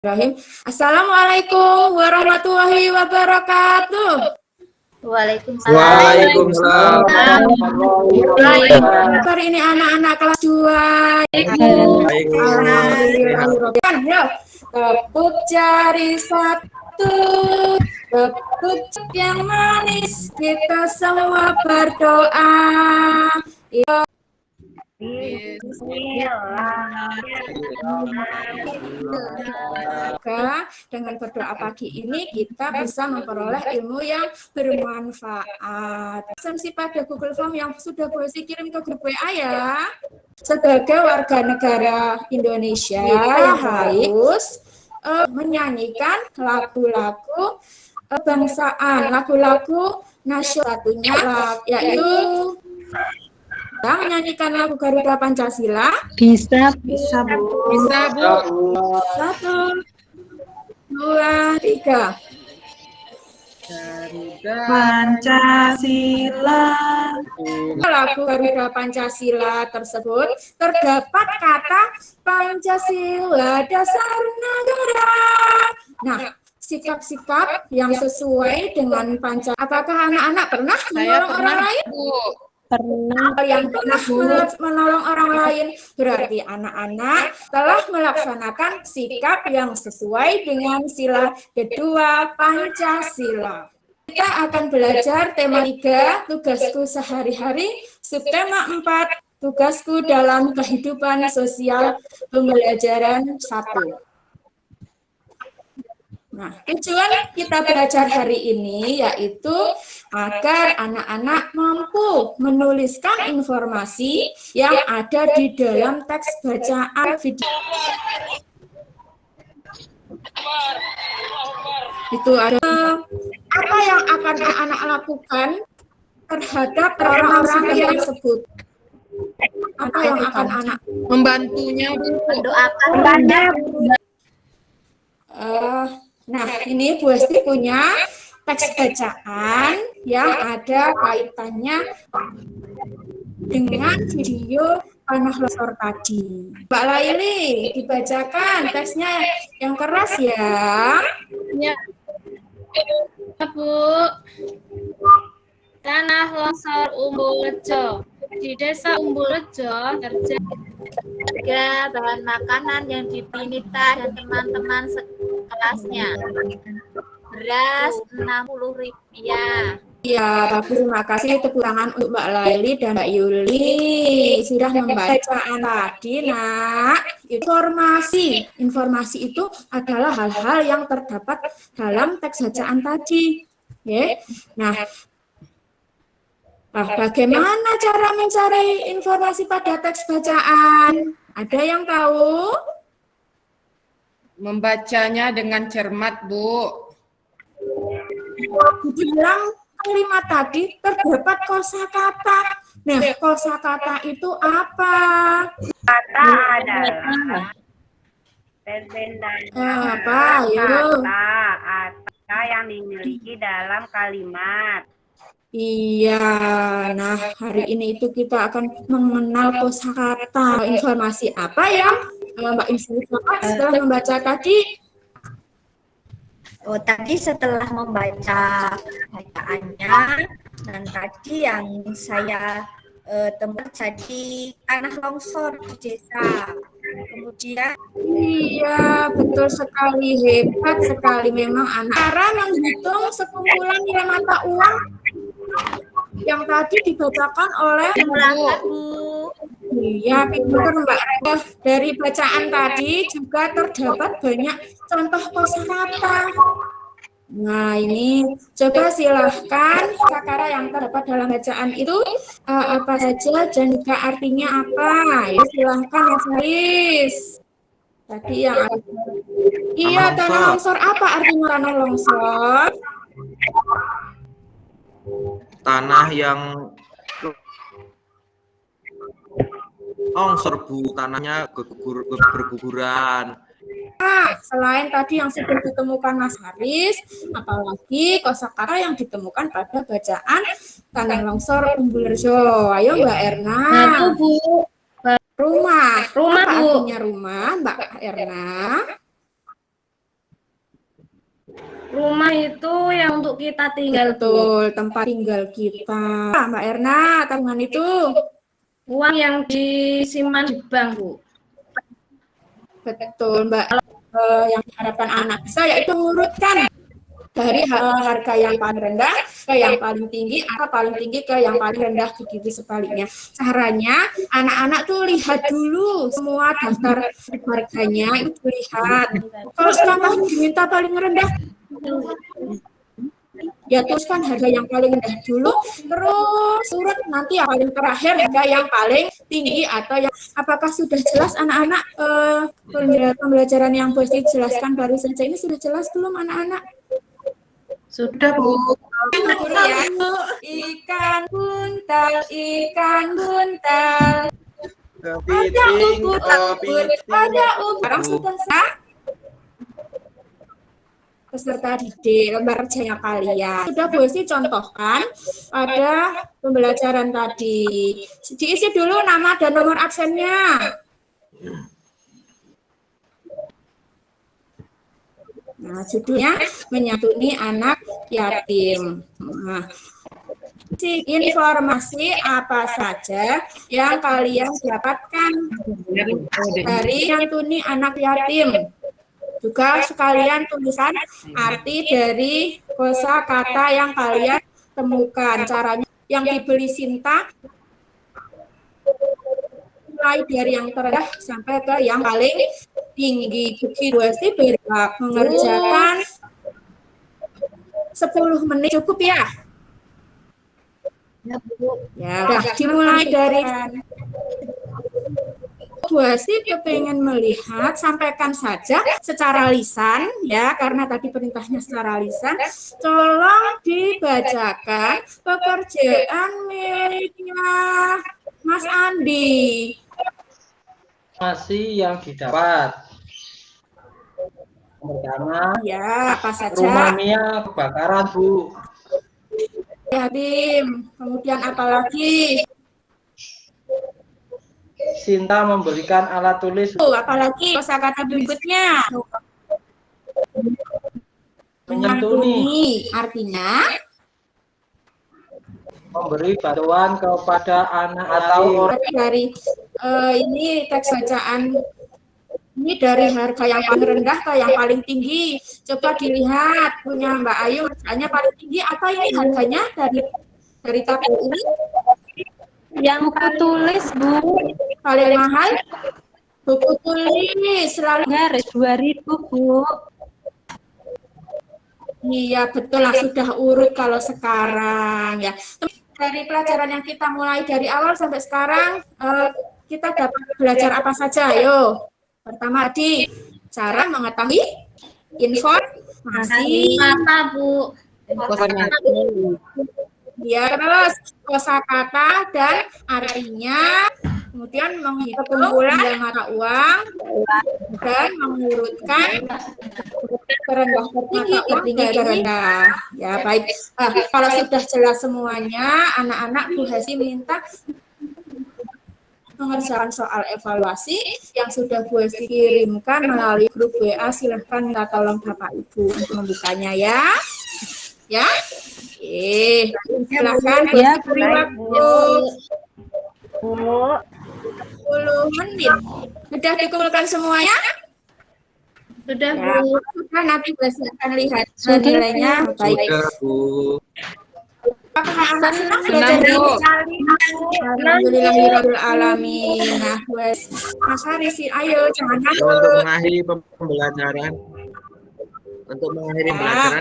Bismillahirrahmanirrahim. Assalamualaikum warahmatullahi wabarakatuh. Waalaikumsalam. Hari ini anak-anak kelas 2. Alhamdulillah. Tepuk jari satu, tepuk yang manis, kita semua berdoa. Dengan berdoa pagi ini kita bisa memperoleh ilmu yang bermanfaat. Absensi pada Google Form yang sudah boleh kirim ke grup WA ya. Sebagai warga negara Indonesia harus menyanyikan lagu-lagu kebangsaan, lagu-lagu nasional, satunya yaitu menyanyikan lagu Garuda Pancasila. Bisa Bu. Bisa Bu. 1, 2, 3. Garuda Pancasila. Lagu Garuda Pancasila tersebut terdapat kata Pancasila dasar negara. Nah, sikap-sikap yang sesuai dengan Pancasila. Apakah anak-anak pernah menolong orang lain? Pernah. Yang pernah menolong orang lain, berarti anak-anak telah melaksanakan sikap yang sesuai dengan sila kedua Pancasila. Kita akan belajar tema 3, tugasku sehari-hari, subtema 4, tugasku dalam kehidupan sosial pembelajaran 1. Nah, tujuan kita belajar hari ini yaitu agar anak-anak mampu menuliskan informasi yang ada di dalam teks bacaan video. Itu ada apa yang akan anak-anak lakukan terhadap orang-orang yang tersebut. Apa yang akan anak Membantunya, mendoakan. Nah, ini Bu Esti punya teks bacaan yang ada kaitannya dengan video panah longsor tadi. Mbak Laili, dibacakan teksnya yang keras ya. Ya, Bu. Tanah longsor Umbulrejo. Di desa Umbulrejo terjaga bahan makanan yang dipinita dan teman-teman sekelasnya. Beras Rp60. Ya, terima kasih, tepuk tangan untuk Mbak Laili dan Mbak Yuli sudah membaca tadi, Nak. Informasi itu adalah hal-hal yang terdapat dalam teks bacaan tadi. Ya. Nah, bagaimana cara mencari informasi pada teks bacaan? Ada yang tahu? membacanya dengan cermat, Bu. Di dalam kalimat tadi terdapat kosakata. Nah, kosakata itu apa? Kata adalah perbedaan Apa? Ayo. kata yang dimiliki dalam kalimat. Iya, nah hari ini itu kita akan mengenal kosakata. Informasi apa yang Mbak Insinyur dapat setelah membaca tadi? Oh, tadi setelah membaca bacaannya, dan tadi yang saya tempat jadi tanah longsor di desa. Kemudian Iya, betul sekali, hebat sekali memang anak. Cara menghitung sekumpulan nilai mata uang yang tadi dibacakan oleh Bu. Iya, pintar Mbak. Dari bacaan tadi juga terdapat banyak contoh kosakata. Nah, ini coba silahkan kata yang terdapat dalam bacaan itu apa saja dan juga artinya apa. Ya, silahkan Mas Haris. Tadi yang iya, tanah longsor. Apa artinya tanah longsor? Tanah yang longsor, Bu, tanahnya berguguran. Selain tadi yang sudah ditemukan Mas Haris, apalagi kosakata yang ditemukan pada bacaan tanah longsor Umbulrejo. Ayo Mbak Erna. Bu. Rumah. Rumah, Apa Bu. artinya rumah, Mbak Erna? Rumah itu yang untuk kita tinggal, Bu. Betul, tempat tinggal kita. Mbak Erna, tabungan itu Uang yang disimpan di bank, Bu. betul, Mbak. Yang diharapkan anak bisa yaitu mengurutkan dari harga yang paling rendah ke yang paling tinggi atau paling tinggi ke yang paling rendah, begitu sebaliknya. Caranya anak-anak tuh lihat dulu semua daftar harganya, itu dilihat. Kalau kamu diminta paling rendah, ya teruskan harga yang paling rendah dulu, terus urut nanti yang paling terakhir harga yang paling tinggi atau yang. Apakah sudah jelas anak-anak pembelajaran yang Bu Esti jelaskan baru saja ini sudah jelas belum anak-anak? Sudah, Bu. Ya. Ikan buntal, ada ubur, ada ubur. Sekarang sudah sah? Peserta didik lembar kerjanya kalian sudah Bu Esti contohkan ada pembelajaran tadi. Diisi dulu nama dan nomor absennya. Nah, judulnya menyantuni anak yatim. Nah, informasi apa saja yang kalian dapatkan dari menyantuni anak yatim. Juga sekalian tulisan arti dari kosakata yang kalian temukan. Caranya yang dibeli Sinta mulai dari yang terendah sampai ke yang paling tinggi. Begitu sih berhak mengerjakan 10 menit cukup ya? Ya, udah dimulai dari Bu Esti kepengen melihat, sampaikan saja secara lisan ya, karena tadi perintahnya secara lisan. Tolong dibacakan pekerjaan miliknya Mas Andi. Informasi yang didapat. Pertama, ya, apa saja? Rumah Mia kebakaran, Bu. Yatim. Kemudian apa lagi? Sinta memberikan alat tulis. Apalagi kosakata berikutnya? Menyantuni. Artinya memberi bantuan kepada anak atau orang. Dari ini teks bacaan ini dari harga yang paling rendah ke yang paling tinggi. Coba dilihat punya Mbak Ayu, harganya paling tinggi apa ini harganya dari tabel ini? Yang buku tulis, Bu. Paling mahal buku tulis selalu Garis 2.000, Bu. Iya betul lah, sudah urut kalau sekarang ya. Dari pelajaran yang kita mulai dari awal sampai sekarang kita dapat belajar apa saja? Ayo. Pertama tadi cara mengetahui informasi. Mata, Bu. Ya, terus kosakata dan artinya, kemudian menghitung kumpulan mata uang dan mengurutkan terendah tertinggi ke rendah. Ya baik. Kalau sudah jelas semuanya, anak-anak Bu Hesti minta mengerjakan soal evaluasi yang sudah Bu Hesti kirimkan melalui grup WA. Silahkan minta tolong Bapak Ibu untuk membukanya ya. Ya. Oke, silakan Ya, beri waktu 10 menit. Sudah dikumpulkan semuanya? Sudah, Ya, Bu. sudah nanti Besti akan lihat nilainya. Baik. Sudah, Bu. Apakah anak senang Senang, belajar Bu. Alhamdulillahirabbil alamin. Nah, Mas Haris, ayo jangan Untuk takut. mengakhiri pembelajaran,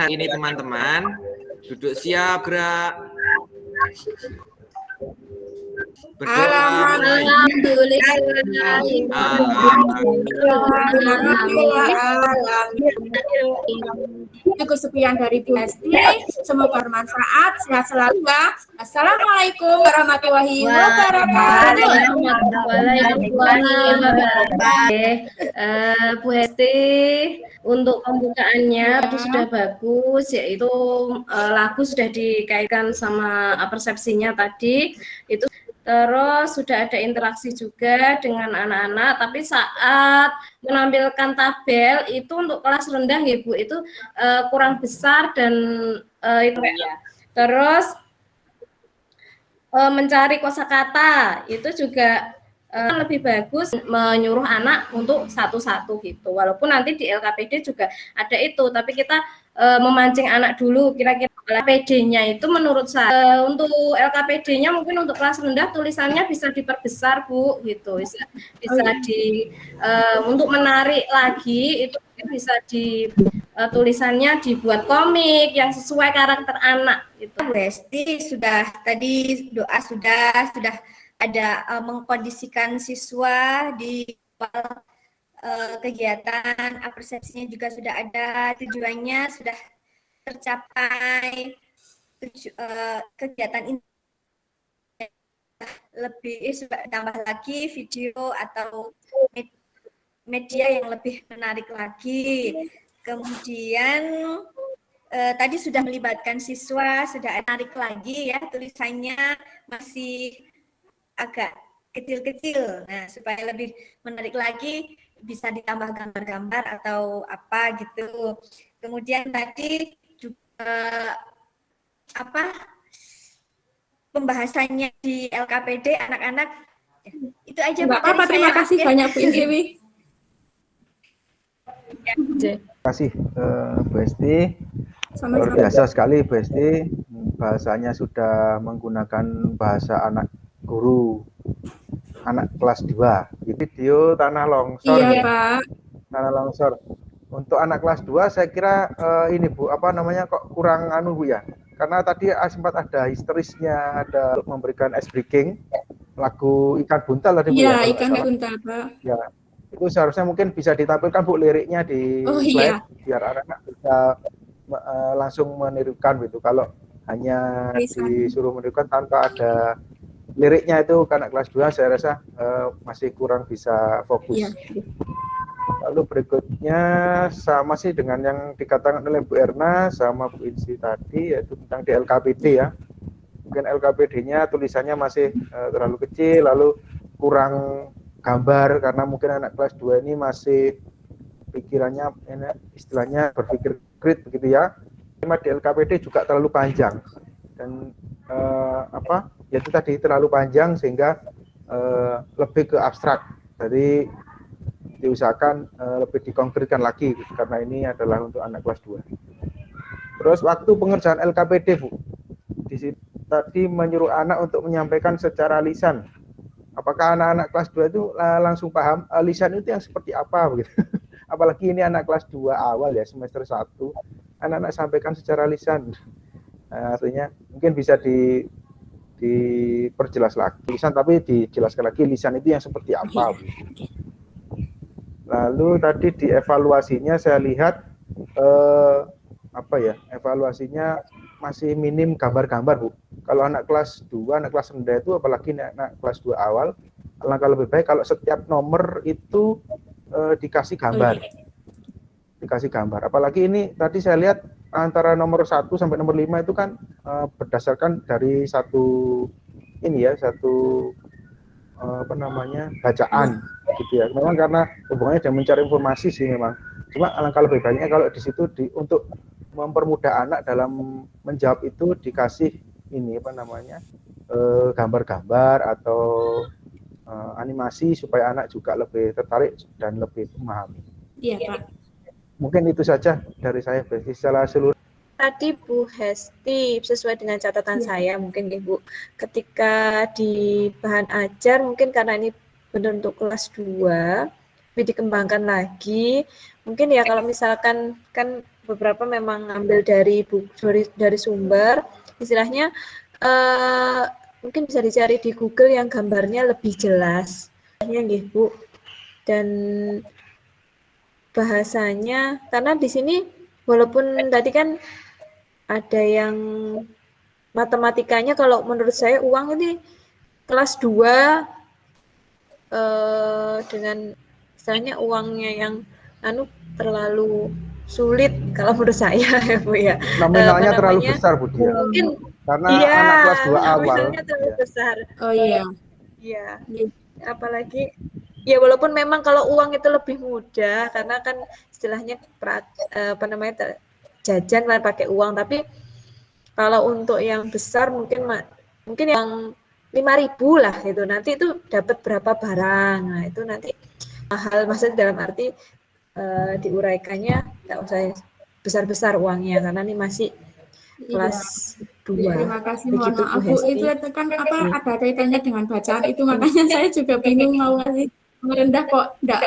hari ini teman-teman, duduk siap, gerak. Berdoa. Cukup sekian dari Bu Hesti. Semoga bermanfaat. Sehat selalu ya. Assalamualaikum warahmatullahi wabarakatuh. Bu Hesti, untuk pembukaannya tadi sudah bagus, yaitu lagu sudah dikaitkan sama persepsinya tadi. Itu Terus sudah ada interaksi juga dengan anak-anak, tapi saat menampilkan tabel itu untuk kelas rendah ya Bu, itu kurang besar dan itu ya. Terus mencari kosakata itu juga lebih bagus menyuruh anak untuk satu-satu gitu. Walaupun nanti di LKPD juga ada itu, tapi kita memancing anak dulu kira-kira LKPD-nya itu menurut saya untuk LKPD-nya mungkin untuk kelas rendah tulisannya bisa diperbesar Bu gitu, bisa di untuk menarik lagi itu bisa di tulisannya dibuat komik yang sesuai karakter anak gitu. Bu Hesti sudah tadi doa sudah ada mengkondisikan siswa di kegiatan, persepsinya juga sudah ada, tujuannya sudah tercapai, kegiatan ini lebih tambah lagi video atau media yang lebih menarik lagi. Kemudian tadi sudah melibatkan siswa, sudah menarik lagi ya, tulisannya masih agak kecil-kecil. Nah, supaya lebih menarik lagi bisa ditambah gambar-gambar atau apa gitu. Kemudian tadi juga pembahasannya di LKPD anak-anak itu aja. Nggak apa-apa, terima kasih banyak Bu Insiwi. Terima kasih Bu Hesti. Luar biasa sekali Bu Hesti, bahasanya sudah menggunakan bahasa anak guru anak kelas 2. Di video tanah longsor. Iya, Pak. Tanah longsor. Untuk anak kelas 2 saya kira ini Bu, kok kurang Bu ya. Karena tadi sempat ada histerisnya, ada untuk memberikan ice breaking lagu Ikan Buntal tadi Bu. Iya, Ikan Buntal, Pak. Ya. Itu seharusnya mungkin bisa ditampilkan Bu liriknya di slide biar anak-anak bisa langsung menirukan gitu. Kalau hanya disuruh menirukan tanpa ada liriknya itu anak kelas 2 saya rasa masih kurang bisa fokus. Iya. Lalu berikutnya sama sih dengan yang dikatakan oleh Bu Erna sama Bu Insi tadi, yaitu tentang di LKPD ya. Mungkin LKPD-nya tulisannya masih terlalu kecil, lalu kurang gambar karena mungkin anak kelas 2 ini masih pikirannya istilahnya berpikir krit begitu ya. Tema di LKPD juga terlalu panjang dan ya itu tadi terlalu panjang sehingga lebih ke abstrak. Jadi diusahakan lebih dikonkretkan lagi gitu, karena ini adalah untuk anak kelas 2. Terus waktu pengerjaan LKPD Bu, di situ tadi menyuruh anak untuk menyampaikan secara lisan. Apakah anak-anak kelas 2 itu langsung paham lisan itu yang seperti apa begitu? Apalagi ini anak kelas 2 awal ya, semester 1, anak-anak sampaikan secara lisan. Artinya mungkin bisa diperjelas lagi lisan, tapi dijelaskan lagi lisan itu yang seperti apa. Lalu tadi di evaluasinya saya lihat evaluasinya masih minim gambar-gambar Bu. Kalau anak kelas 2, anak kelas rendah itu apalagi anak kelas 2 awal, alangkah lebih baik kalau setiap nomor itu dikasih gambar. Dikasih gambar. Apalagi ini tadi saya lihat antara nomor 1 sampai nomor 5 itu kan berdasarkan dari satu bacaan gitu ya. Memang karena hubungannya dengan mencari informasi sih memang. Cuma alangkah lebih baiknya kalau di situ untuk mempermudah anak dalam menjawab itu dikasih gambar-gambar atau animasi supaya anak juga lebih tertarik dan lebih memahami. Iya, Pak. Mungkin itu saja dari saya secara seluruh. Tadi Bu Hesti sesuai dengan catatan saya mungkin ya Bu, ketika di bahan ajar mungkin karena ini benar untuk kelas 2 tapi dikembangkan lagi mungkin ya, kalau misalkan kan beberapa memang ambil dari sumber istilahnya mungkin bisa dicari di Google yang gambarnya lebih jelas ya Bu, dan bahasanya karena di sini walaupun tadi kan ada yang matematikanya, kalau menurut saya uang ini kelas 2 dengan misalnya uangnya yang terlalu sulit kalau menurut saya ya Bu ya. Nominalnya terlalu besar Bu dia. Mungkin Karena Iya, anak kelas 2 awal. misalnya terlalu besar. Oh iya. Iya. Apalagi ya walaupun memang kalau uang itu lebih mudah karena kan istilahnya jajan lah pakai uang, tapi kalau untuk yang besar mungkin yang 5.000 lah gitu. Nanti itu dapat berapa barang. Nah, itu nanti mahal, maksudnya dalam arti diuraikannya nggak usah besar-besar uangnya karena ini masih kelas 2. Terima kasih, mohon Begitu, maaf Bu Bu, Hesti. itu kan ada kaitannya dengan bacaan itu, makanya saya juga bingung mau ngasih merendah kok enggak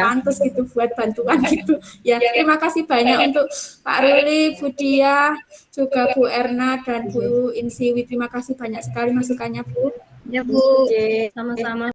pantas gitu buat bantuan gitu. Ya, terima kasih banyak untuk Pak Ruli, Bu Dia, juga Bu Erna dan Bu Insiwi. Terima kasih banyak sekali masukannya, Bu. Ya Bu, sama-sama.